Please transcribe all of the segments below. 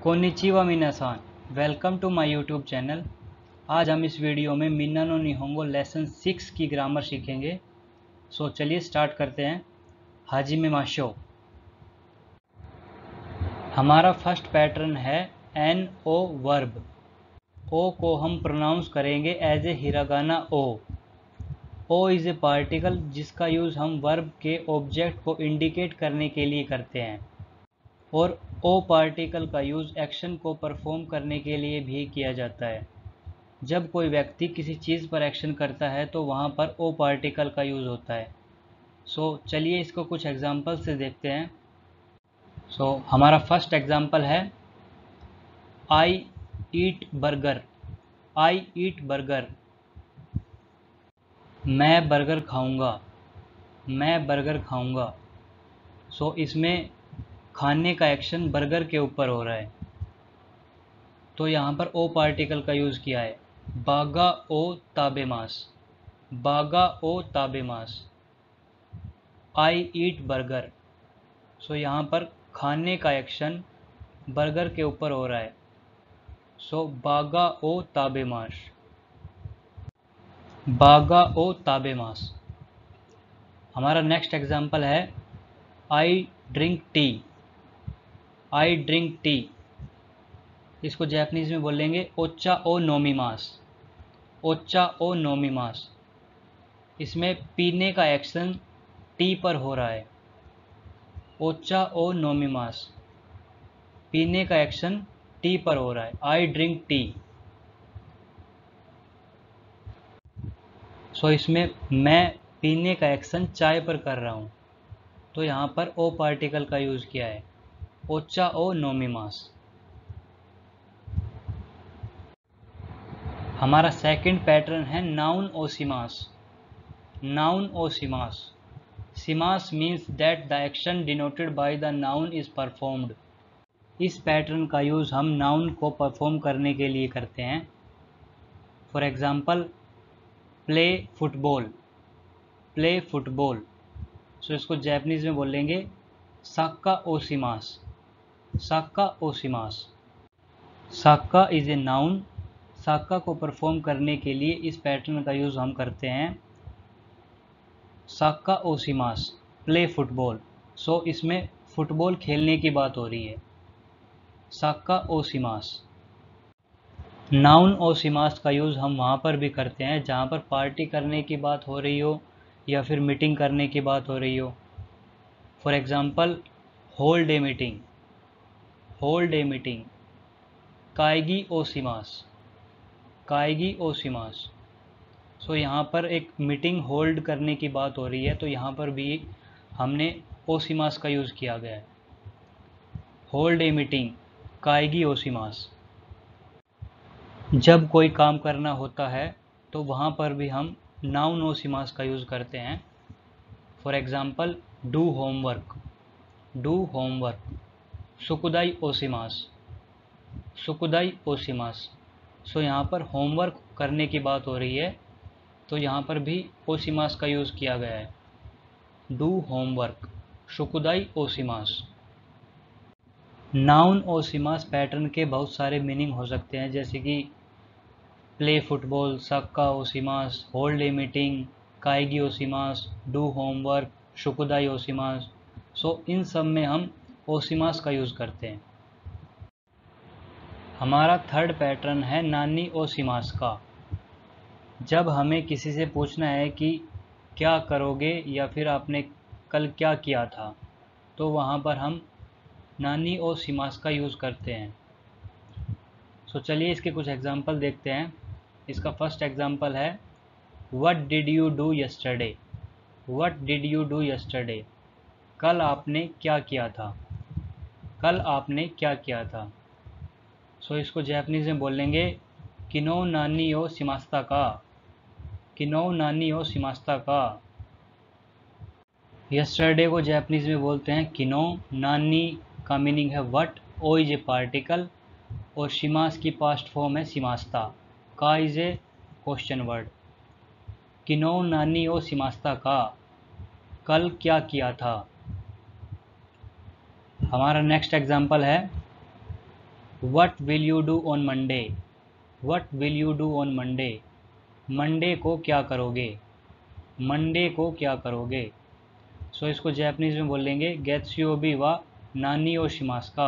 Konnichiwa मिनासान, welcome to my YouTube channel. आज हम इस वीडियो में मिन्ना नो निहोंगो लेसन 6 की ग्रामर सीखेंगे। सो चलिए स्टार्ट करते हैं। हाजिमे माशो। हमारा फर्स्ट पैटर्न है एन ओ वर्ब। ओ को हम प्रोनाउंस करेंगे एज ए हिरागाना ओ। ओ इज़ ए पार्टिकल जिसका यूज़ हम वर्ब के ऑब्जेक्ट को इंडिकेट करने के लिए करते हैं, और ओ पार्टिकल का यूज़ एक्शन को परफॉर्म करने के लिए भी किया जाता है। जब कोई व्यक्ति किसी चीज़ पर एक्शन करता है तो वहाँ पर ओ पार्टिकल का यूज़ होता है। सो चलिए इसको कुछ एग्जांपल से देखते हैं। सो हमारा फर्स्ट एग्जांपल है आई ईट बर्गर। आई ईट बर्गर, मैं बर्गर खाऊंगा। मैं बर्गर खाऊंगा। सो इसमें खाने का एक्शन बर्गर के ऊपर हो रहा है, तो यहाँ पर ओ पार्टिकल का यूज़ किया है। बागा ओ ताबेमास। बागा ओ ताबेमास। आई ईट बर्गर। सो यहाँ पर खाने का एक्शन बर्गर के ऊपर हो रहा है। सो बागा ओ ताबेमास। बागा ओ ताबेमास। हमारा नेक्स्ट एग्जांपल है I drink tea. I drink tea, इसको जैपनीज में बोलेंगे ओच्चा ओ नोमीमास। ओच्चा ओ नोमीमास। इसमें पीने का एक्शन टी पर हो रहा है। ओच्चा ओ नोमीमास, पीने का एक्शन टी पर हो रहा है। I drink tea. सो इसमें मैं पीने का एक्शन चाय पर कर रहा हूँ, तो यहाँ पर ओ पार्टिकल का यूज़ किया है। ओच्चा ओ नोमीमास। हमारा सेकंड पैटर्न है नाउन ओसिमास। नाउन ओसिमास। सिमास means that the action denoted by the noun is performed. इस पैटर्न का यूज़ हम नाउन को परफॉर्म करने के लिए करते हैं। For example, play football. Play football. So इसको जैपनीज में बोलेंगे साक्का ओसिमास। साक्का ओसिमास। साक्का इज ए नाउन। साक्का को परफॉर्म करने के लिए इस पैटर्न का यूज़ हम करते हैं। साक्का ओसिमास, प्ले फुटबॉल। सो इसमें फुटबॉल खेलने की बात हो रही है। साक्का ओसिमास। नाउन ओसिमास का यूज़ हम वहाँ पर भी करते हैं जहाँ पर पार्टी करने की बात हो रही हो या फिर मीटिंग करने की बात हो रही हो। For example, whole day meeting. Whole day meeting. कायगी ओसिमास। कायगी ओसिमास। सो यहाँ पर एक मीटिंग होल्ड करने की बात हो रही है, तो यहाँ पर भी हमने ओसिमास का यूज़ किया गया है। होल डे मीटिंग, कायगी ओसिमास। जब कोई काम करना होता है तो वहाँ पर भी हम नाउन ओसिमास का यूज़ करते हैं। For example, do homework. Do homework. सुकुदाई ओसिमास। सुकुदाई ओसिमास। सो यहाँ पर होमवर्क करने की बात हो रही है, तो यहाँ पर भी ओसिमास का यूज़ किया गया है। डू होमवर्क, शुकुदाई ओसिमास। नाउन ओसिमास पैटर्न के बहुत सारे मीनिंग हो सकते हैं, जैसे कि प्ले फुटबॉल, सक्का ओसिमास, होल डे मीटिंग, कायगी ओसिमास, डू होमवर्क, शुकुदाई ओसिमास। सो इन सब में हम ओसिमास का यूज़ करते हैं। हमारा थर्ड पैटर्न है नानी ओसिमास का। जब हमें किसी से पूछना है कि क्या करोगे या फिर आपने कल क्या किया था, तो वहाँ पर हम नानी ओसिमास का यूज़ करते हैं। सो चलिए इसके कुछ एग्जांपल देखते हैं। इसका फर्स्ट एग्जांपल है what did you do yesterday. What did you do yesterday, कल आपने क्या किया था। कल आपने क्या किया था। सो इसको जैपनीज में बोलेंगे किनो नानी ओ सिमास्ता का। किनो नानी ओ सिमास्ता का। यस्टरडे को जैपनीज में बोलते हैं किनो। नानी का मीनिंग है व्हाट। ओ इज ए पार्टिकल और शिमास की पास्ट फॉर्म है सिमास्ता। का इज ए क्वेश्चन वर्ड। किनो नानी ओ सिमास्ता का, कल क्या किया था। हमारा नेक्स्ट एग्जाम्पल है what will you do on Monday, what will you do on Monday, Monday को क्या करोगे, मंडे को क्या करोगे। सो इसको जैपनीज में बोलेंगे गेत्सुयोबी वा नानी ओ शिमास्का।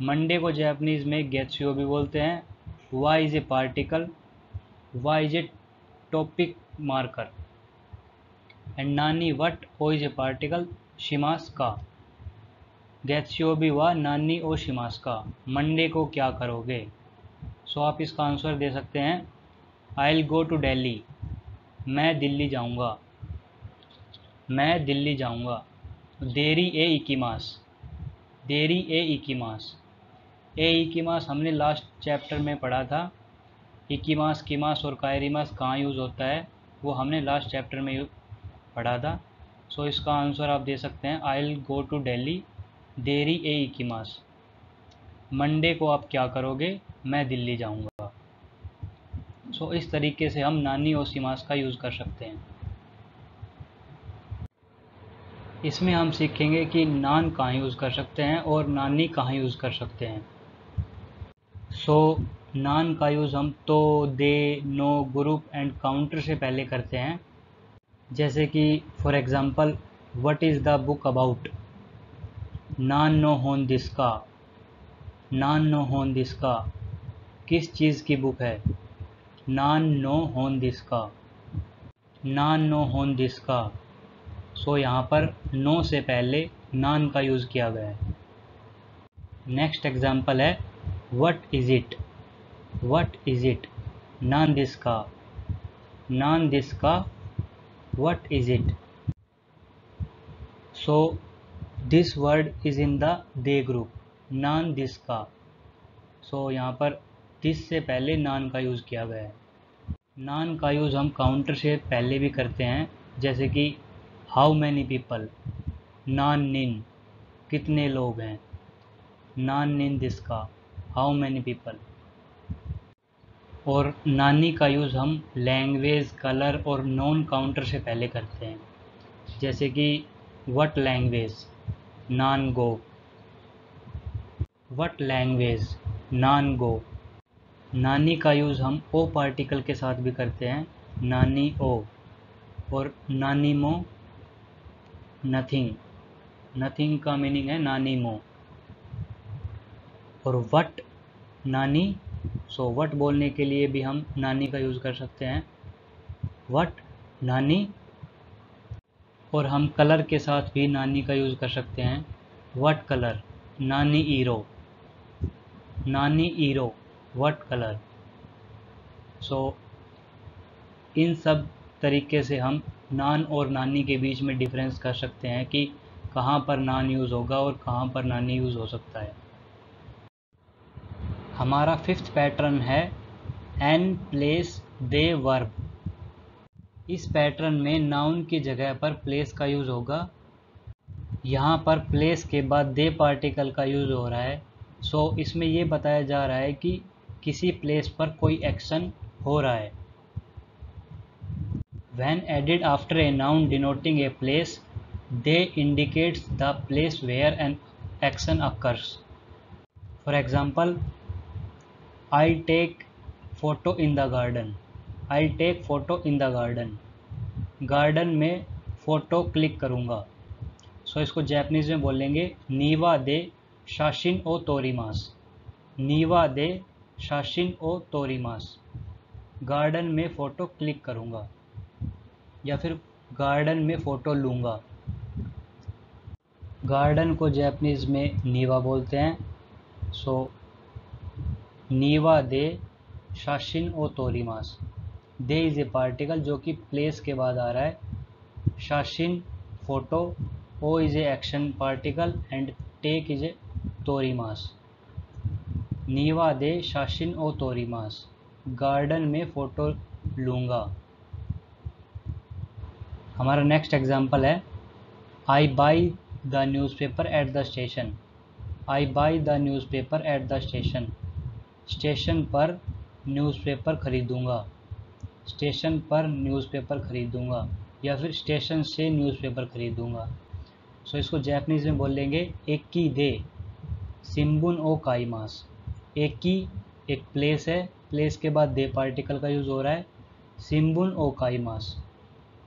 मंडे को जैपनीज में गेत्सुयोबी बोलते हैं। वाई इज ए पार्टिकल, वाई is a topic marker, and नानी वट ओ इज ए पार्टिकल, शिमास्का। गेत्सुयोबी वा नानी ओ शिमास्का, मंडे को क्या करोगे। सो आप इसका आंसर दे सकते हैं I will go to Delhi, मैं दिल्ली जाऊंगा, मैं दिल्ली जाऊंगा। देरी ए इकीमास, देरी ए इकीमास, ए इकीमास हमने लास्ट चैप्टर में पढ़ा था। इकीमास, कीमास और कायरीमास कहाँ यूज़ होता है वो हमने लास्ट चैप्टर में पढ़ा था। सो इसका आंसर आप दे सकते हैं I will go to Delhi, देरी ए इकीमास। मंडे को आप क्या करोगे, मैं दिल्ली जाऊंगा। सो इस तरीके से हम नानी और शिमास का यूज़ कर सकते हैं। इसमें हम सीखेंगे कि नान कहाँ यूज़ कर सकते हैं और नानी कहाँ यूज़ कर सकते हैं। सो नान का यूज़ हम तो, दे, नो, ग्रुप एंड काउंटर से पहले करते हैं। जैसे कि for example what is the book about, नान नो होन दिसका, नान नो होन दिसका, किस चीज़ की बुक है, नान नो होन दिसका, नान नो होन दिसका। सो यहाँ पर नो से पहले नान का यूज़ किया गया है। नेक्स्ट एग्जाम्पल है what is it, what is it, नान दिसका, नान दिसका, what is it. So this word is in the दे ग्रुप, नान दिसका। सो यहाँ पर दिस से पहले नान का यूज़ किया गया है। नान का यूज़ हम काउंटर से पहले भी करते हैं, जैसे कि हाउ मैनी पीपल, नान निन, कितने लोग हैं, नान निन दिसका, हाउ मैनी पीपल। और नानी का यूज़ हम लैंग्वेज, कलर और नॉन काउंटर से पहले करते हैं, जैसे कि व्हाट लैंग्वेज, नान गो, व्हाट लैंग्वेज, नान गो। नानी का यूज़ हम ओ पार्टिकल के साथ भी करते हैं, नानी ओ, और नानी मो, नथिंग, नथिंग का मीनिंग है नानी मो। और व्हाट नानी, सो व्हाट बोलने के लिए भी हम नानी का यूज़ कर सकते हैं, व्हाट नानी। और हम कलर के साथ भी नानी का यूज़ कर सकते हैं, व्हाट कलर, नानी ईरो, नानी ईरो, व्हाट कलर। सो इन सब तरीके से हम नान और नानी के बीच में डिफरेंस कर सकते हैं कि कहाँ पर नान यूज़ होगा और कहाँ पर नानी यूज़ हो सकता है। हमारा फिफ्थ पैटर्न है एन प्लेस दे वर्ब। इस पैटर्न में नाउन की जगह पर प्लेस का यूज़ होगा। यहाँ पर प्लेस के बाद दे पार्टिकल का यूज़ हो रहा है। सो इसमें ये बताया जा रहा है कि किसी प्लेस पर कोई एक्शन हो रहा है। When added after a noun denoting a place, they indicates the place where an action occurs. For example, I take photo in the garden. I take photo in the garden. Garden में photo click करूँगा। सो इसको Japanese में बोलेंगे नीवा दे शाशिन ओ तोरीमास, नीवा दे शाशिन ओ तोरीमास। गार्डन में फ़ोटो क्लिक करूँगा या फिर गार्डन में फ़ोटो लूँगा। गार्डन को जैपनीज़ में नीवा बोलते हैं। सो नीवा दे शाशिन ओ तोरीमास, दे इज़ ए पार्टिकल जो कि प्लेस के बाद आ रहा है, शाशिन फ़ोटो, ओ is a action particle and take is a तोरीमास। नीवा दे शाशिन ओ तोरीमास, गार्डन में फ़ोटो लूँगा। हमारा नेक्स्ट एग्जाम्पल है I buy the newspaper at the station. I buy the newspaper at the station, station पर न्यूज़पेपर खरीदूँगा, स्टेशन पर न्यूज़पेपर खरीदूँगा या फिर स्टेशन से न्यूज़पेपर खरीदूँगा। सो इसको जैपनीज़ में बोलेंगे एकी दे सिम्बुन ओ काईमास, एक की एक प्लेस है, प्लेस के बाद दे पार्टिकल का यूज़ हो रहा है। सिम्बुन ओ काइमास,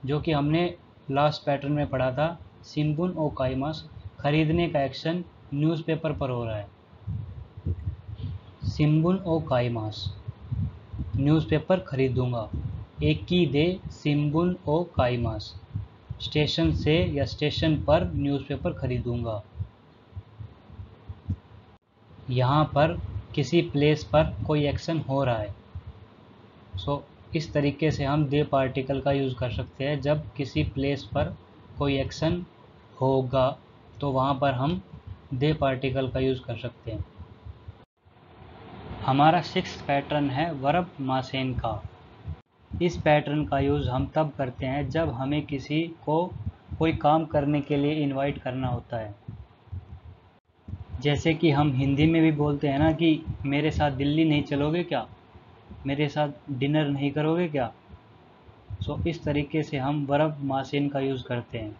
जो कि हमने लास्ट पैटर्न में पढ़ा था। सिम्बुन ओ काइमास, खरीदने का एक्शन न्यूज़पेपर पर हो रहा है। सिम्बुन ओ काइमास, न्यूज़पेपर खरीदूंगा। एक की दे सिम्बुन ओ काइमास, स्टेशन से या स्टेशन पर न्यूज़पेपर खरीदूंगा। यहाँ पर किसी प्लेस पर कोई एक्शन हो रहा है। सो इस तरीके से हम दे पार्टिकल का यूज़ कर सकते हैं। जब किसी प्लेस पर कोई एक्शन होगा तो वहाँ पर हम दे पार्टिकल का यूज़ कर सकते हैं। हमारा 6th पैटर्न है वर्ब मासेन का। इस पैटर्न का यूज़ हम तब करते हैं जब हमें किसी को कोई काम करने के लिए इनवाइट करना होता है। जैसे कि हम हिंदी में भी बोलते हैं ना कि मेरे साथ दिल्ली नहीं चलोगे क्या, मेरे साथ डिनर नहीं करोगे क्या। सो इस तरीके से हम वर्ब मासेन का यूज़ करते हैं।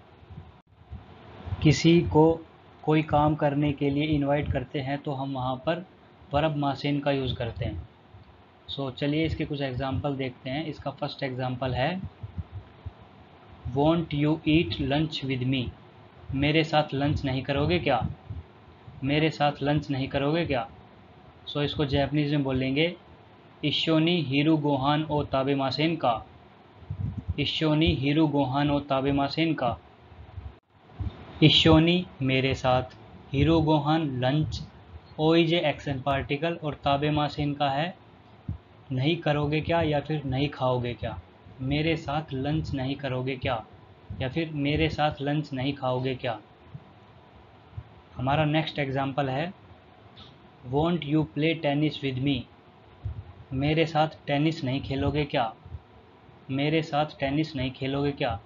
किसी को कोई काम करने के लिए इनवाइट करते हैं तो हम वहाँ पर वर्ब मासेन का यूज़ करते हैं। सो चलिए इसके कुछ एग्जांपल देखते हैं। इसका फर्स्ट एग्जांपल है want you eat lunch with me, मेरे साथ लंच नहीं करोगे क्या, मेरे साथ लंच नहीं करोगे क्या। सो इसको जैपनीज में बोलेंगे इशोनी हिरू गोहान ओ ताबेमासेन का, इशोनी हिरू गोहान ओ ताबेमासेन का। इशोनी मेरे साथ, हिरू गोहान लंच, ओइजे एक्शन पार्टिकल और ताबेमासेन का है नहीं करोगे क्या या फिर नहीं खाओगे क्या। मेरे साथ लंच नहीं करोगे क्या या फिर मेरे साथ लंच नहीं खाओगे क्या। हमारा नेक्स्ट एग्जाम्पल है want you play tennis with me, मेरे साथ टेनिस नहीं खेलोगे क्या, मेरे साथ टेनिस नहीं खेलोगे क्या।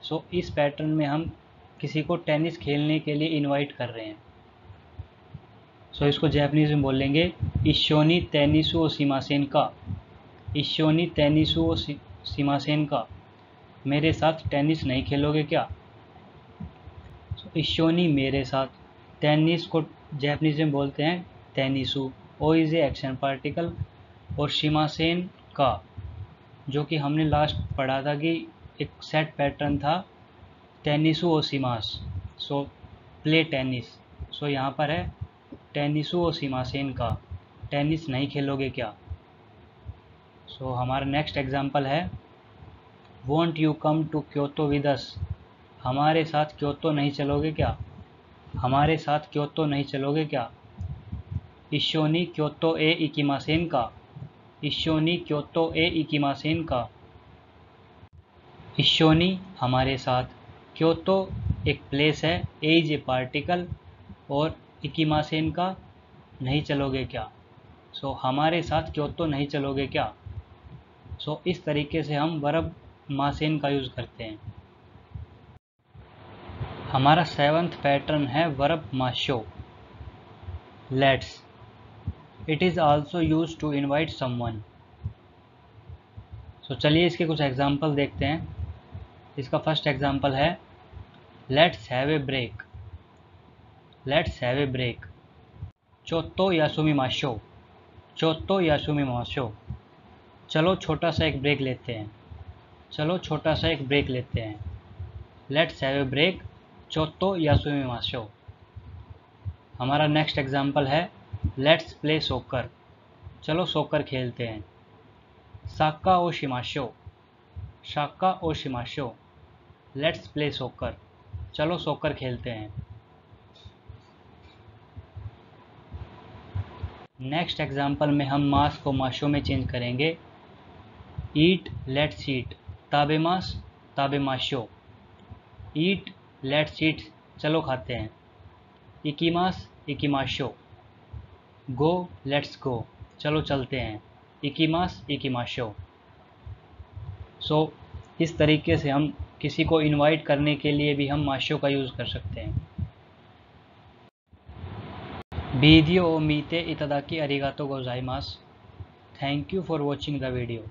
सो इस पैटर्न में हम किसी को टेनिस खेलने के लिए इनवाइट कर रहे हैं। सो इसको जैपनीज में बोलेंगे इशोनी टेनिसु ओ सीमासेन का, इशोनी टेनिसु ओ सीमासेन का, मेरे साथ टेनिस नहीं खेलोगे क्या। इशोनी मेरे साथ, टेनिस को जैपनीज में बोलते हैं टेनिसु, ओ इज ए एक्शन पार्टिकल, और शिमासेन का, जो कि हमने लास्ट पढ़ा था कि एक सेट पैटर्न था टेनिसु ओ सीमास, सो प्ले टेनिस। सो यहाँ पर है टेनिसु ओ सीमासेन का, टेनिस नहीं खेलोगे क्या। सो हमारा नेक्स्ट एग्जाम्पल है want you come to Kyoto with us, हमारे साथ क्योतो नहीं चलोगे क्या, हमारे साथ क्योतो नहीं चलोगे क्या। इशोनी क्योतो ए इकिमासेन का, इशोनी क्योतो ए इकिमासेन का। इशोनी हमारे साथ, क्योतो एक प्लेस है, ए इज ए पार्टिकल, और इकिमासेन का नहीं चलोगे क्या। सो हमारे साथ क्योतो नहीं चलोगे क्या। सो इस तरीके से हम वर्ब मासेन का यूज़ करते हैं। हमारा 7th पैटर्न है वर्ब माशो, let's. It is also use to invite someone. So चलिए इसके कुछ एग्जाम्पल देखते हैं। इसका फर्स्ट एग्जाम्पल है let's have a break, let's have a break. चोत्तो यासुमी माशो, चोत्तो यासुमी माशो, चलो छोटा सा एक ब्रेक लेते हैं, चलो छोटा सा एक ब्रेक लेते हैं। लेट्स हैव ए ब्रेक, चोत्तो यासुमी माशो। हमारा नेक्स्ट एग्जाम्पल है लेट्स प्ले सोकर, चलो सोकर खेलते हैं। साक्का ओ शिमाशो, शाक्का ओ शिमाशो, लेट्स प्ले सोकर, चलो सोकर खेलते हैं। नेक्स्ट एग्जाम्पल में हम मास को माशो में चेंज करेंगे। ईट let's eat, ताबेमास ताबेमाशो, eat let's eat, चलो खाते हैं। इकीमास इकीमाशो, गो लेट्स गो, चलो चलते हैं। इकीमास इकीमाशो। सो इस तरीके से हम किसी को इनवाइट करने के लिए भी हम माशो का यूज़ कर सकते हैं। वीडियो मीते इतादाकी अरिगातो गोजाइमास। Thank you for watching the video.